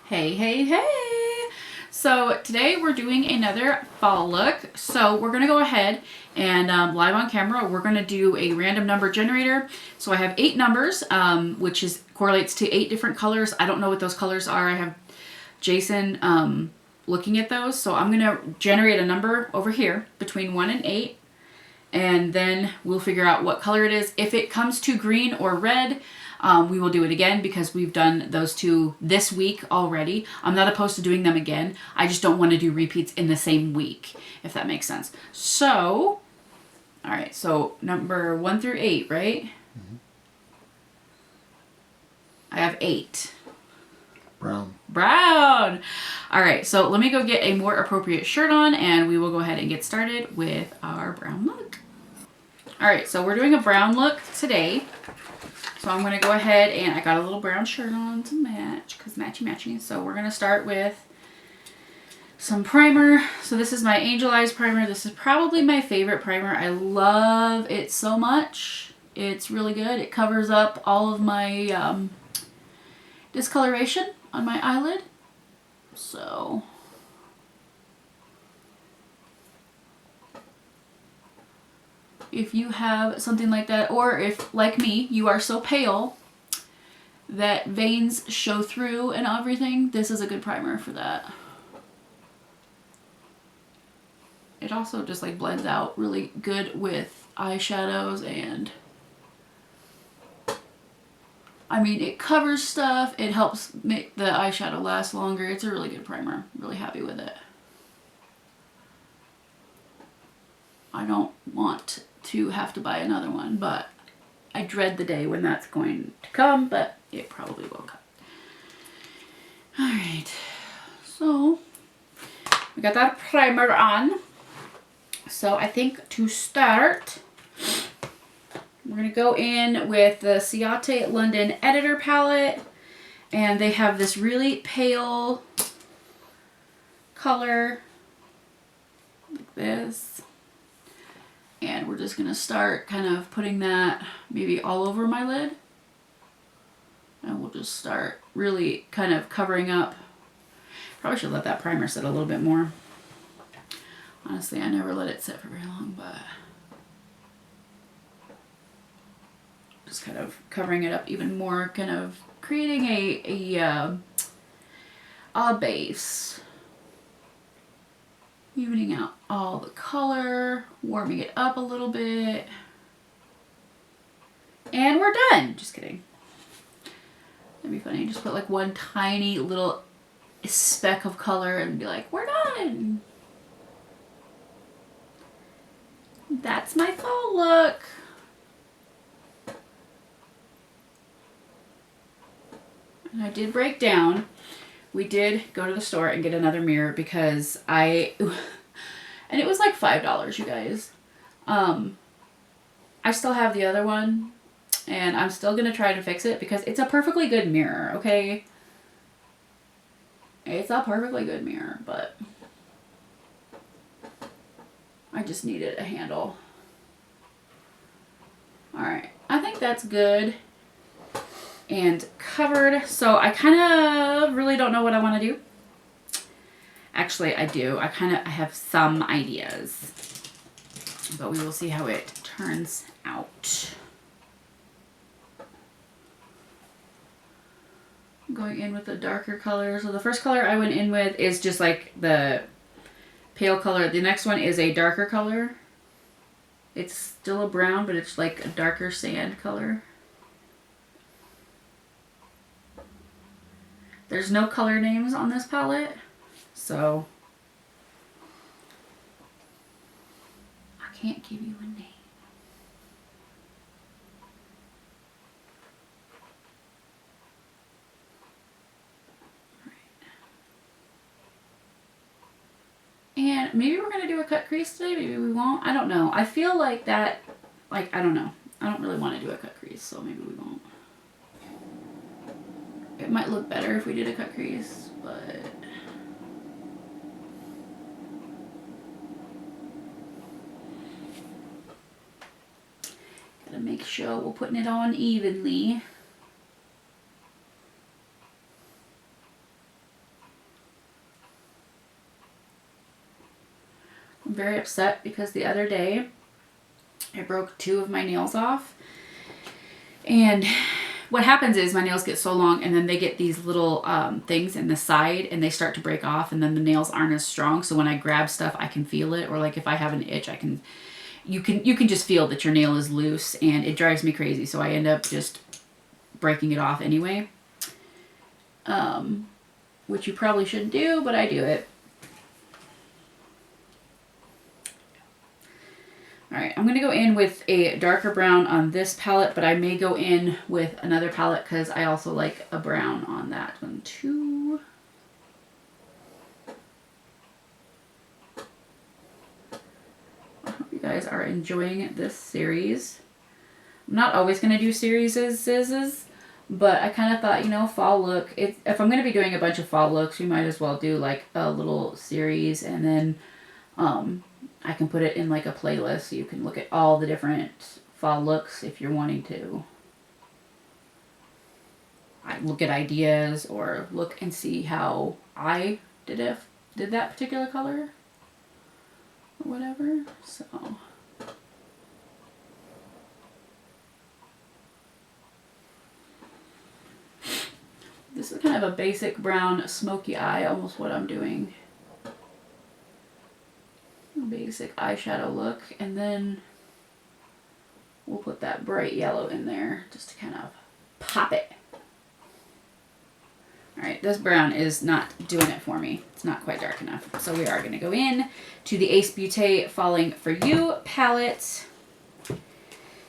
Hey, hey, hey! So today we're doing another fall look. So we're gonna go ahead and live on camera, we're gonna do a random number generator. So I have 8 numbers, which correlates to 8 different colors. I don't know what those colors are. I have Jason looking at those. So I'm gonna generate a number over here between 1 and 8. And then we'll figure out what color it is. If it comes to green or red, we will do it again because we've done those two this week already. I'm not opposed to doing them again. I just don't want to do repeats in the same week, if that makes sense. So, all right, so number 1 through 8, right? Mm-hmm. I have 8. Brown. Brown. All right, so let me go get a more appropriate shirt on and we will go ahead and get started with our brown look. All right, so we're doing a brown look today. So I'm going to go ahead and I got a little brown shirt on to match because matchy. So we're going to start with some primer. So this is my Angel Eyes primer. This is probably my favorite primer. I love it so much. It's really good. It covers up all of my discoloration on my eyelid. So if you have something like that, or if, like me, you are so pale that veins show through and everything, this is a good primer for that. It also just like blends out really good with eyeshadows and I mean it covers stuff, it helps make the eyeshadow last longer. It's a really good primer. I'm really happy with it. I don't want to have to buy another one, but I dread the day when that's going to come, but it probably will come. Alright, so we got that primer on. So I think to start, we're going to go in with the Ciate London Editor Palette. And they have this really pale color, like this. And we're just going to start kind of putting that maybe all over my lid. And we'll just start really kind of covering up. Probably should let that primer sit a little bit more. Honestly, I never let it sit for very long, but just kind of covering it up even more, kind of creating a base. Evening out all the color, warming it up a little bit. And we're done. Just kidding. That'd be funny. Just put like one tiny little speck of color and be like, we're done. That's my fall look. And I did break down. We did go to the store and get another mirror because and it was like $5, you guys. I still have the other one and I'm still going to try to fix it because it's a perfectly good mirror, okay? It's a perfectly good mirror, but I just needed a handle. Alright, I think that's good and covered. So I kind of really don't know what I want to do. Actually, I do. I have some ideas, but we will see how it turns out. I'm going in with a darker color. So the first color I went in with is just like the pale color. The next one is a darker color. It's still a brown, but it's like a darker sand color. There's no color names on this palette, so I can't give you a name. And maybe we're going to do a cut crease today, maybe we won't. I don't know. I feel like that, I don't know. I don't really want to do a cut crease, so maybe we won't. It might look better if we did a cut crease, but gotta make sure we're putting it on evenly. very upset because the other day I broke 2 of my nails off. And what happens is my nails get so long and then they get these little things in the side and they start to break off, and then the nails aren't as strong. So when I grab stuff, I can feel it. Or like if I have an itch, you can just feel that your nail is loose, and it drives me crazy. So I end up just breaking it off anyway. Which you probably shouldn't do, but I do it. Alright, I'm going to go in with a darker brown on this palette, but I may go in with another palette because I also like a brown on that one too. I hope you guys are enjoying this series. I'm not always going to do series, but I kind of thought, you know, fall look. If I'm going to be doing a bunch of fall looks, we might as well do like a little series, and then I can put it in like a playlist so you can look at all the different fall looks if you're wanting to. I look at ideas or look and see how I did that particular color or whatever. So this is kind of a basic brown smoky eye, almost what I'm doing. Basic eyeshadow look, and then we'll put that bright yellow in there just to kind of pop it. Alright, this brown is not doing it for me. It's not quite dark enough. So we are going to go in to the Ace Beauté Falling For You palette.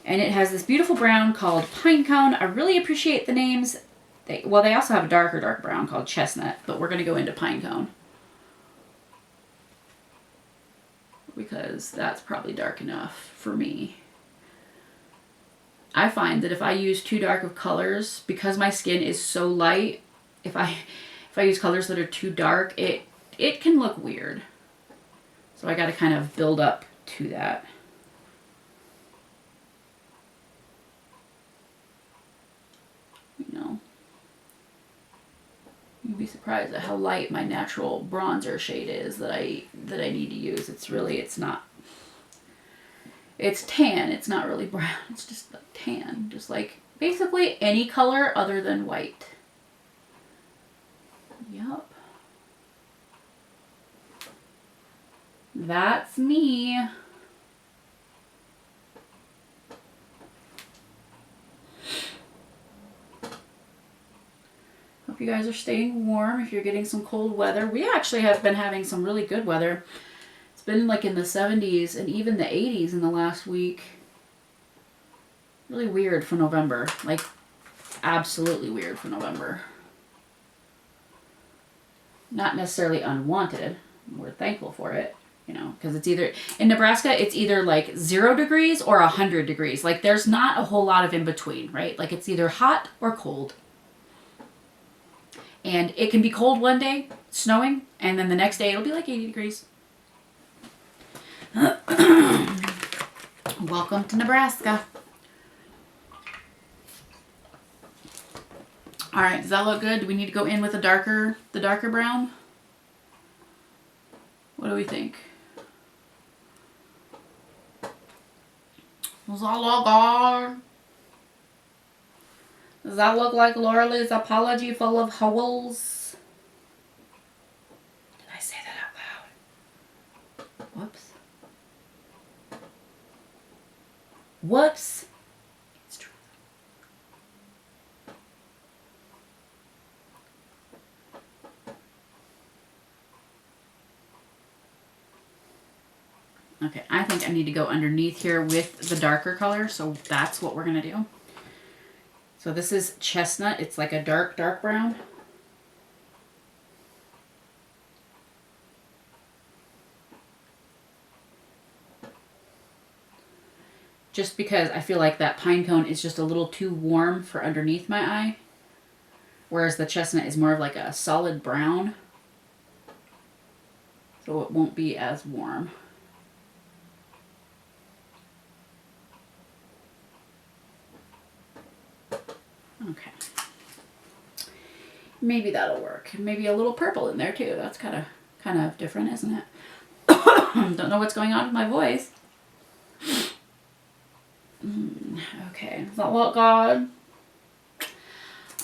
And it has this beautiful brown called Pinecone. I really appreciate the names. They also have a darker brown called Chestnut, but we're going to go into Pinecone, because that's probably dark enough for me. I find that if I use too dark of colors, because my skin is so light, if I use colors that are too dark, it can look weird. So I got to kind of build up to that. You know, you'd be surprised at how light my natural bronzer shade is that I need to use. It's tan. It's not really brown. It's just tan. Just like basically any color other than white. Yup. That's me. Hope you guys are staying warm if you're getting some cold weather. We actually have been having some really good weather. It's been like in the 70s and even the 80s in the last week. Really weird for November. Like, absolutely weird for November. Not necessarily unwanted. We're thankful for it, you know, because it's either, in Nebraska, it's either like 0 degrees or 100 degrees. Like, there's not a whole lot of in between, right? Like, it's either hot or cold. And it can be cold one day, snowing, and then the next day it'll be like 80 degrees. Welcome to Nebraska. All right, does that look good? Do we need to go in with the darker brown? What do we think? Does that look good? Does that look like Laura Lee's apology full of holes? Did I say that out loud? Whoops. Whoops. It's true. Okay, I think I need to go underneath here with the darker color, so that's what we're going to do. So this is Chestnut. It's like a dark brown. Just because I feel like that Pinecone is just a little too warm for underneath my eye. Whereas the Chestnut is more of like a solid brown. So it won't be as warm. Okay. Maybe that'll work. Maybe a little purple in there too. That's kind of different, isn't it? Don't know what's going on with my voice. Okay, is that what, God?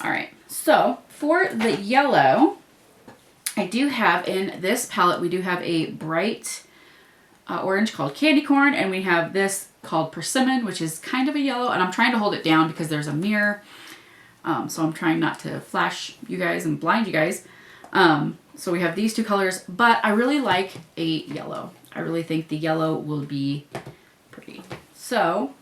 All right, so for the yellow, I do have in this palette, we do have a bright orange called Candy Corn, and we have this called Persimmon, which is kind of a yellow, and I'm trying to hold it down because there's a mirror, so I'm trying not to flash you guys and blind you guys. So we have these two colors, but I really like a yellow. I really think the yellow will be pretty. So,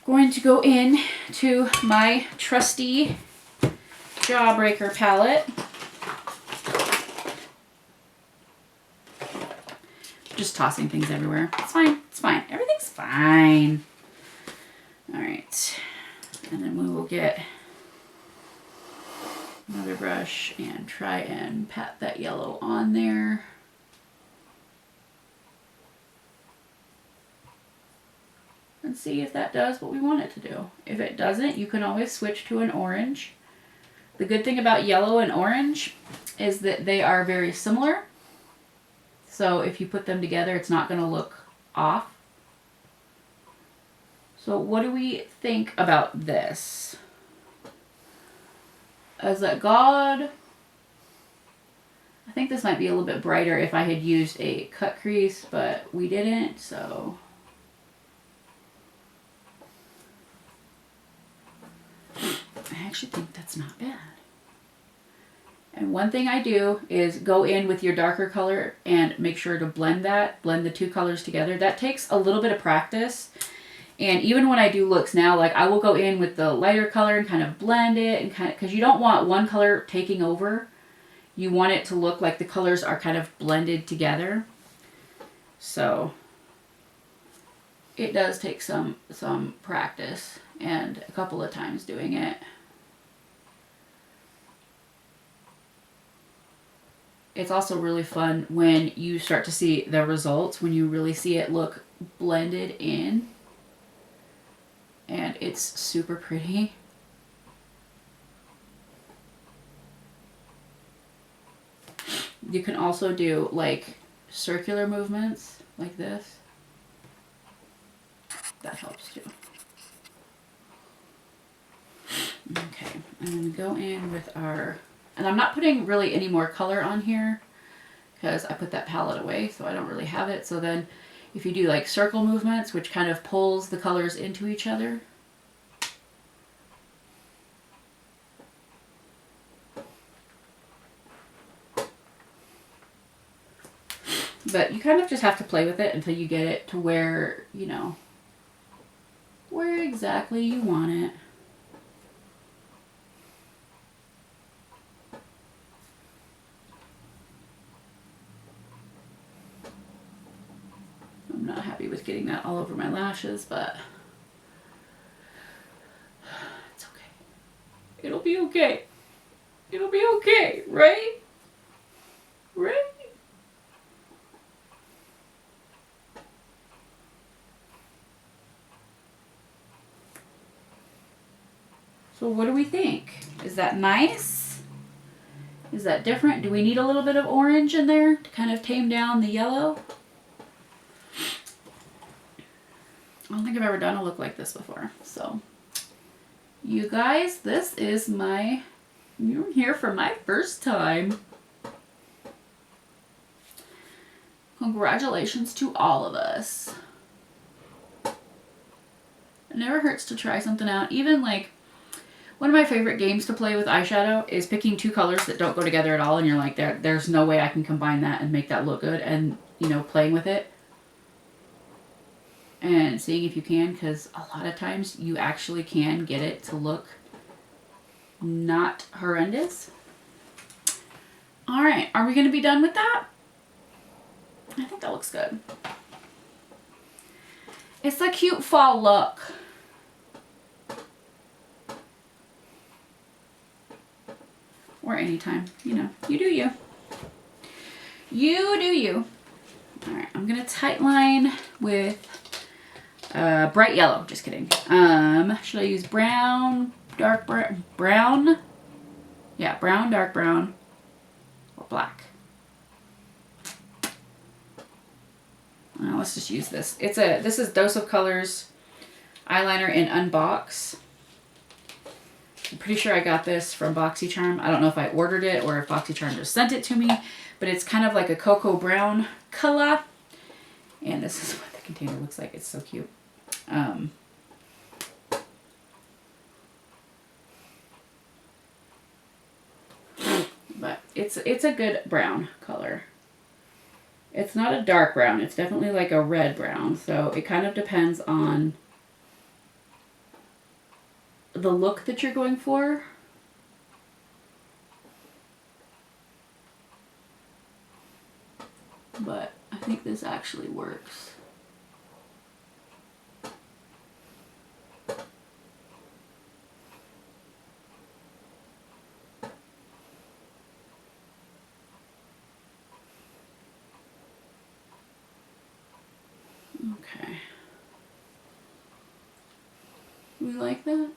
going to go in to my trusty Jawbreaker palette. Just tossing things everywhere. It's fine. It's fine. Everything's fine. All right. And then we will get another brush and try and pat that yellow on there. And see if that does what we want it to do. If it doesn't, you can always switch to an orange. The good thing about yellow and orange is that they are very similar. So if you put them together, it's not going to look off. So what do we think about this? Is that God? I think this might be a little bit brighter if I had used a cut crease, but we didn't, so. I actually think that's not bad. And one thing I do is go in with your darker color and make sure to blend the two colors together. That takes a little bit of practice. And even when I do looks now, like I will go in with the lighter color and kind of blend it and kind of, because you don't want one color taking over. You want it to look like the colors are kind of blended together. So it does take some practice and a couple of times doing it. It's also really fun when you start to see the results, when you really see it look blended in. And it's super pretty. You can also do like circular movements like this. That helps too. Okay, I'm going to go in with our, and I'm not putting really any more color on here because I put that palette away, so I don't really have it. So then if you do like circle movements, which kind of pulls the colors into each other. But you kind of just have to play with it until you get it to where, you know, where exactly you want it. I'm not happy with getting that all over my lashes, but it's okay. It'll be okay. It'll be okay, right? Right? So what do we think? Is that nice? Is that different? Do we need a little bit of orange in there to kind of tame down the yellow? I don't think I've ever done a look like this before. So you guys, this is you're here for my first time. Congratulations to all of us. It never hurts to try something out. Even like, one of my favorite games to play with eyeshadow is picking two colors that don't go together at all, and you're like, there's no way I can combine that and make that look good, and, you know, playing with it and seeing if you can, because a lot of times you actually can get it to look not horrendous. All right, are we going to be done with that? I think that looks good. It's a cute fall look. Or anytime, you know, you do you. You do you. All right, I'm gonna tight line with bright yellow. Just kidding. Should I use brown, dark brown? Yeah, brown, dark brown, or black. let's just use this. This is Dose of Colors eyeliner in Unbox. I'm pretty sure I got this from BoxyCharm. I don't know if I ordered it or if BoxyCharm just sent it to me, but it's kind of like a cocoa brown color. And this is what the container looks like. It's so cute. But it's a good brown color. It's not a dark brown. It's definitely like a red brown. So it kind of depends on the look that you're going for. But I think this actually works. Okay. Do we like that?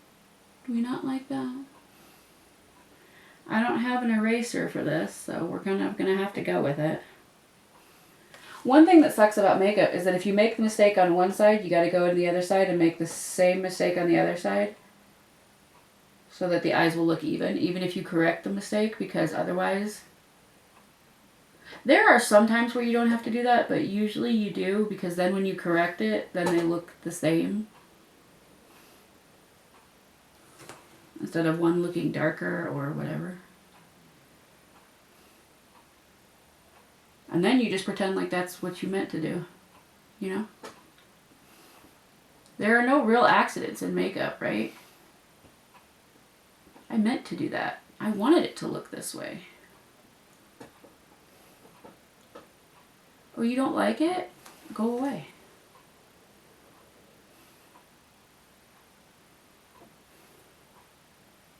Do we not like that? I don't have an eraser for this, so we're gonna have to go with it. One thing that sucks about makeup is that if you make the mistake on one side, you gotta go to the other side and make the same mistake on the other side so that the eyes will look even if you correct the mistake, because otherwise... There are some times where you don't have to do that, but usually you do, because then when you correct it, then they look the same. Instead of one looking darker or whatever. And then you just pretend like that's what you meant to do. You know? There are no real accidents in makeup, right? I meant to do that. I wanted it to look this way. Oh, you don't like it? Go away.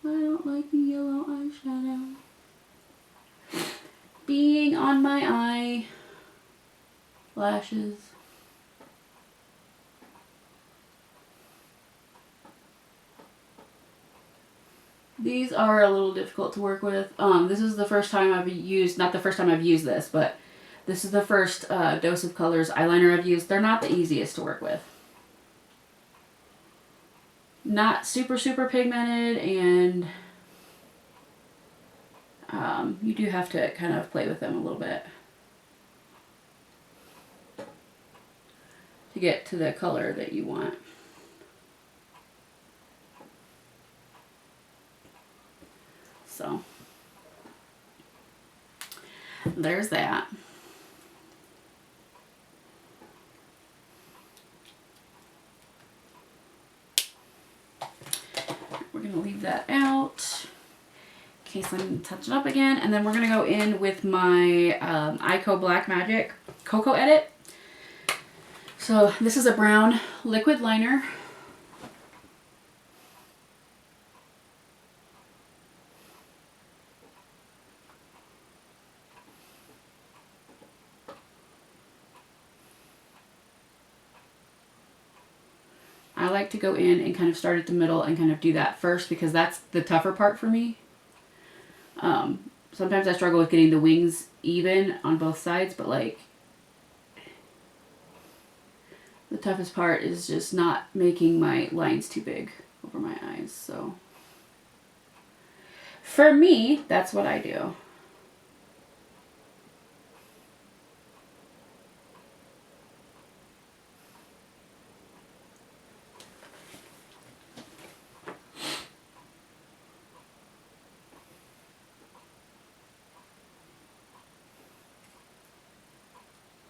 I don't like the yellow eyeshadow being on my eyelashes. These are a little difficult to work with. This is the first time I've used, not the first time I've used this, but this is the first Dose of Colors eyeliner I've used. They're not the easiest to work with. Not super, super pigmented, and you do have to kind of play with them a little bit to get to the color that you want. So, there's that. We're going to leave that out in case I touch it up again. And then we're going to go in with my Eyeko Black Magic Cocoa Edit. So this is a brown liquid liner. I like to go in and kind of start at the middle and kind of do that first, because that's the tougher part for me. Sometimes I struggle with getting the wings even on both sides, but like the toughest part is just not making my lines too big over my eyes. So for me, that's what I do.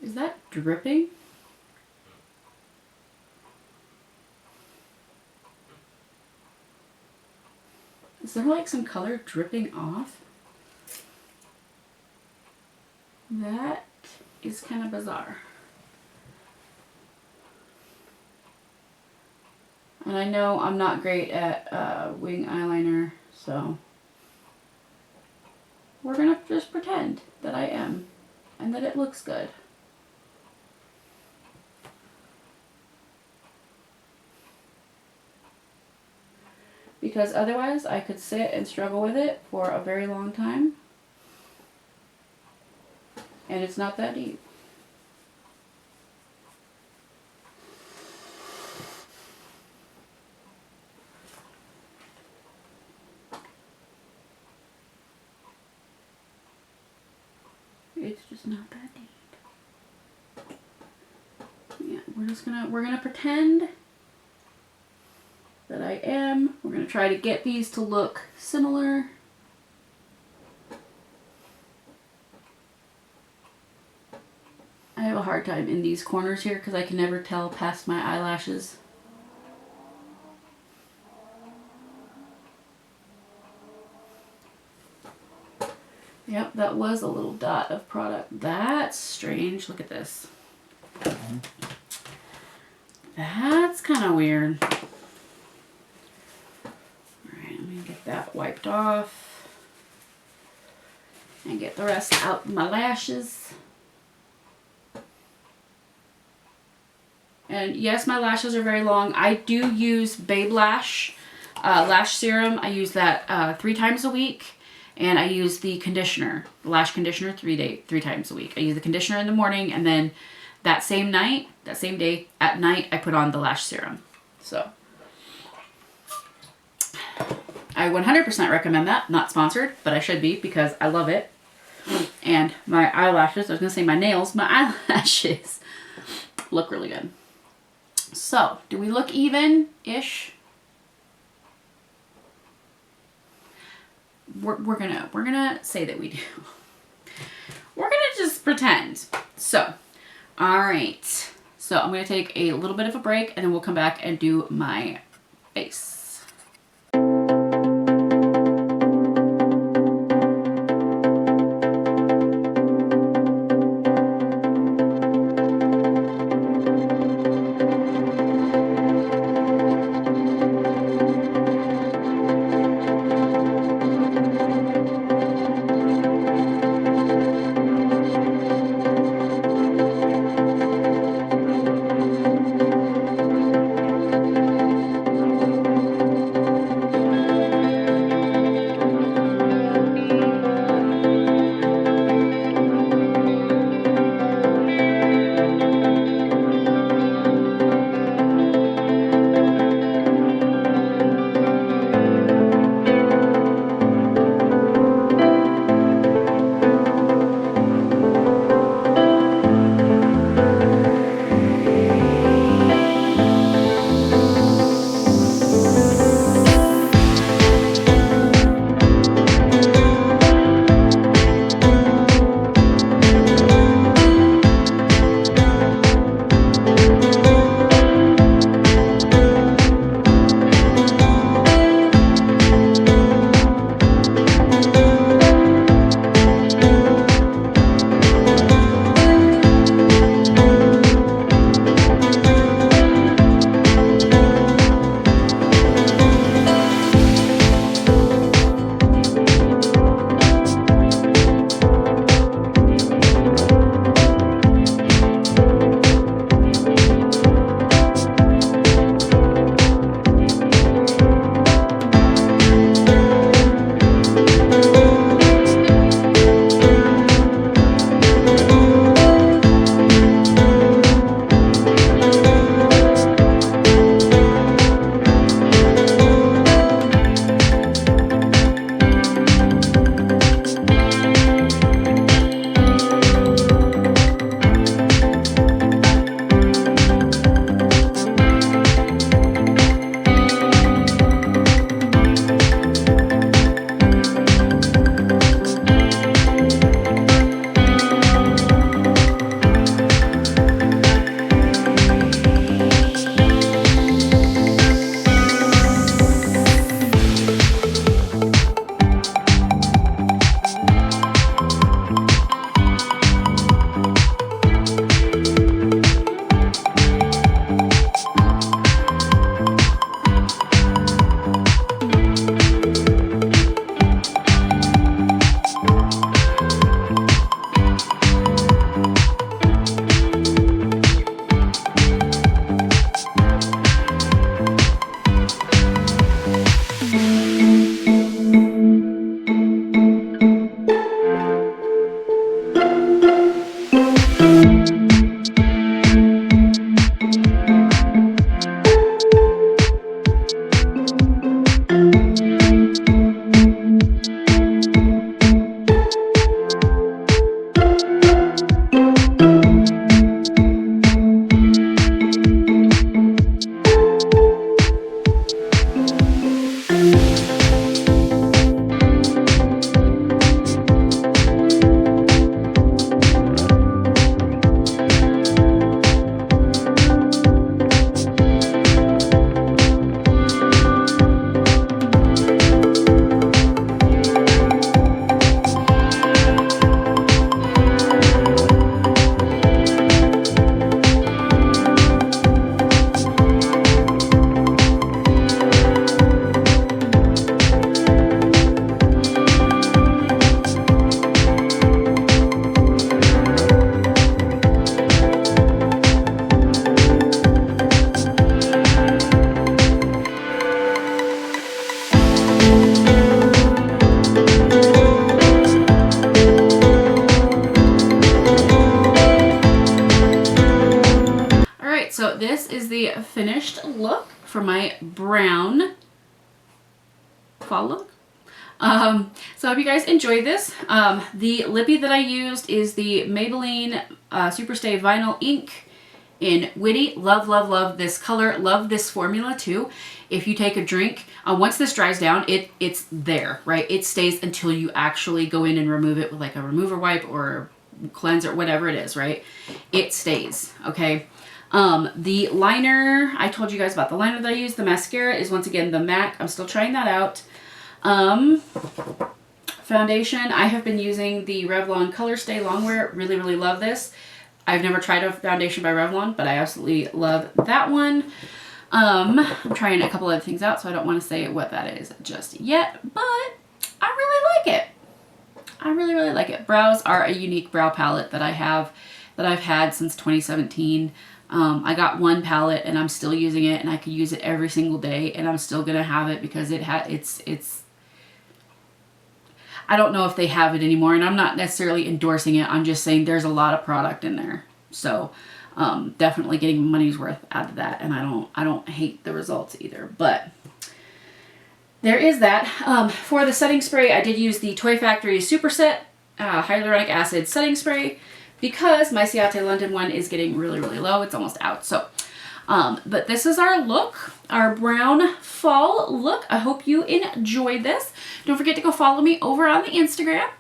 Is that dripping? Is there like some color dripping off? That is kind of bizarre. And I know I'm not great at wing eyeliner, so we're gonna just pretend that I am and that it looks good. Because otherwise I could sit and struggle with it for a very long time, and it's not that deep. It's just not that deep. Yeah, we're gonna pretend that I am. We're gonna try to get these to look similar. I have a hard time in these corners here because I can never tell past my eyelashes. Yep, that was a little dot of product. That's strange. Look at this. That's kind of weird. Alright, I'm going to get that wiped off. And get the rest out of my lashes. And yes, my lashes are very long. I do use Babe Lash lash serum. I use that 3 times a week. And I use the conditioner, the lash conditioner, 3 times a week. I use the conditioner in the morning, and then that same day, at night, I put on the lash serum. So I 100% recommend that. Not sponsored, but I should be because I love it. And my eyelashes, I was going to say my nails, my eyelashes look really good. So, do we look even-ish? We're gonna say that we do. We're gonna just pretend. So, all right. So I'm gonna take a little bit of a break, and then we'll come back and do my face. is the finished look for my brown fall look. So I hope you guys enjoyed this. The lippy that I used is the Maybelline Superstay Vinyl Ink in Witty. Love, love, love this color. Love this formula too. If you take a drink, once this dries down, it's there, right? It stays until you actually go in and remove it with like a remover wipe or cleanser, whatever it is, right? It stays, okay? The liner, I told you guys about the liner that I use. The mascara is once again the MAC. I'm still trying that out. Foundation, I have been using the Revlon Color Stay Longwear. Really, really love this. I've never tried a foundation by Revlon, but I absolutely love that one. I'm trying a couple other things out, so I don't want to say what that is just yet, but I really like it. I really, really like it. Brows are a unique brow palette that I've had since 2017. I got one palette and I'm still using it, and I could use it every single day, and I'm still gonna have it because it's I don't know if they have it anymore, and I'm not necessarily endorsing it. I'm just saying there's a lot of product in there. So definitely getting money's worth out of that, and I don't hate the results either. But there is that. For the setting spray, I did use the Toy Factory Super Set Hyaluronic Acid Setting Spray because my Ciate London one is getting really, really low. It's almost out. So, but this is our look, our brown fall look. I hope you enjoyed this. Don't forget to go follow me over on the Instagram.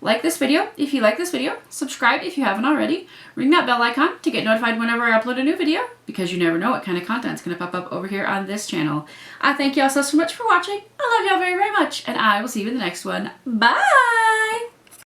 Like this video if you like this video. Subscribe if you haven't already. Ring that bell icon to get notified whenever I upload a new video, because you never know what kind of content's going to pop up over here on this channel. I thank y'all so much for watching. I love y'all very, very much, and I will see you in the next one. Bye!